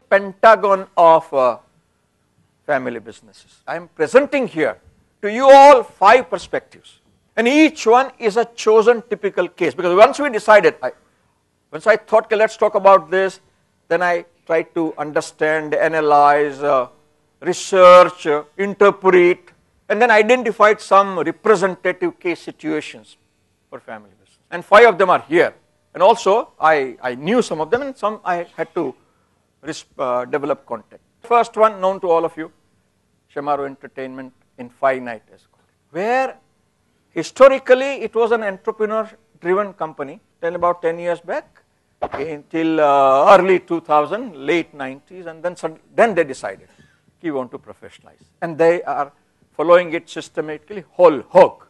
Pentagon of family businesses. I am presenting here to you all 5 perspectives, and each one is a chosen typical case, because once we decided, once I thought, okay, let's talk about this, then I tried to understand, analyze, research, interpret, and then identified some representative case situations for family business. And 5 of them are here. And also, I knew some of them, and some I had to develop contact. First one, known to all of you, Shemaro Entertainment Infinite, as called, where historically it was an entrepreneur-driven company till about 10 years back, until early 2000, late 90s, and then they decided we want to professionalize, and they are following it systematically, whole hog.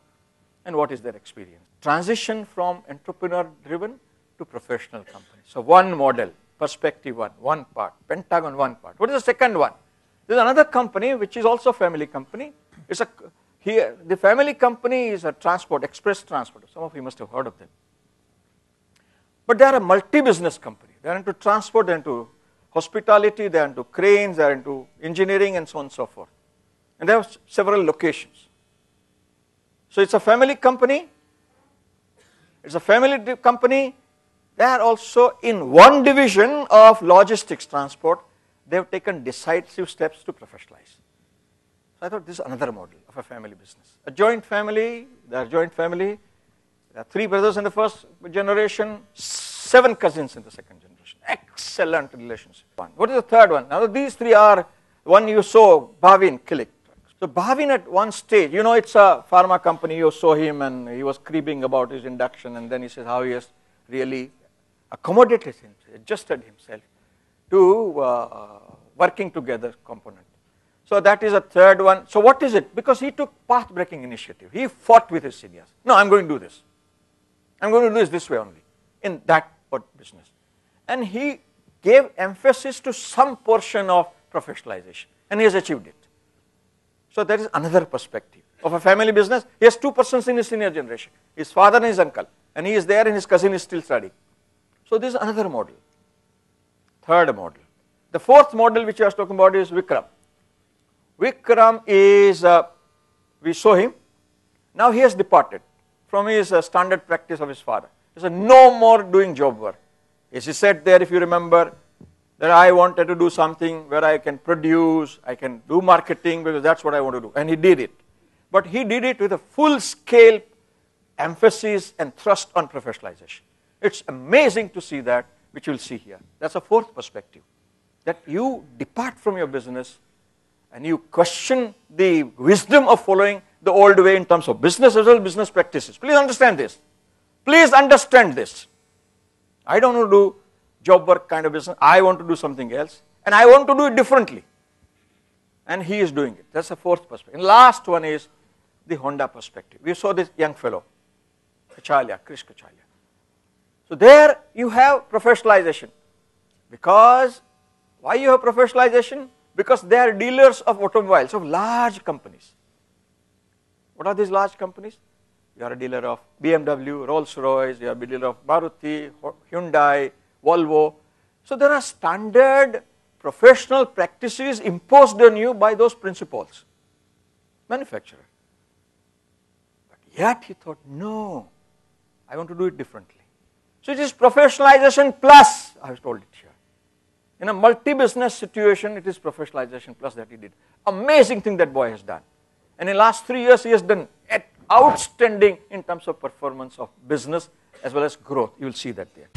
And what is their experience? Transition from entrepreneur-driven to professional company. So one model, perspective one part, Pentagon one part. What is the second one? There is another company which is also a family company. Here the family company is a transport, express transport. Some of you must have heard of them. But they are a multi-business company. They are into transport, they are into hospitality, they are into cranes, they are into engineering, and so on and so forth. And they have several locations. So it's a family company. It's a family company. They are also in one division of logistics transport. They have taken decisive steps to professionalize. So I thought this is another model of a family business. A joint family, they are joint family. There are 3 brothers in the first generation, 7 cousins in the second generation. Excellent relationship. What is the third one? Now these 3 are, one you saw, Bhavin Kilik. So Bhavin at one stage, you know, it's a pharma company, you saw him and he was cribbing about his induction, and then he says how he has really accommodated himself, adjusted himself to working together component. So that is a third one. So what is it? Because he took path-breaking initiative. He fought with his seniors. No, I'm going to do this. I'm going to do this way only, in that business. And he gave emphasis to some portion of professionalization, and he has achieved it. So that is another perspective of a family business. He has 2 persons in his senior generation, his father and his uncle, and he is there and his cousin is still studying. So this is another model. Third model. The fourth model which I was talking about is Vikram. Vikram is, we saw him, now he has departed from his standard practice of his father. He said, no more doing job work. As he said there, if you remember, that I wanted to do something where I can produce, I can do marketing, because that's what I want to do. And he did it. But he did it with a full-scale emphasis and thrust on professionalization. It's amazing to see that, which you'll see here. That's a fourth perspective, that you depart from your business and you question the wisdom of following the old way in terms of business as well as business practices. Please understand this. Please understand this. I don't want to do job work kind of business. I want to do something else, and I want to do it differently. And he is doing it. That's the fourth perspective. And last one is the Honda perspective. We saw this young fellow, Krish Kachalia. So there you have professionalization. Because, why you have professionalization? Because they are dealers of automobiles, of large companies. What are these large companies? You are a dealer of BMW, Rolls-Royce, you are a dealer of Maruti, Hyundai, Volvo. So there are standard professional practices imposed on you by those principals, manufacturer. But yet he thought, no, I want to do it differently. So it is professionalization plus, I have told it here. In a multi-business situation, it is professionalization plus that he did. Amazing thing that boy has done. And in the last 3 years, he has done outstanding in terms of performance of business as well as growth. You will see that there.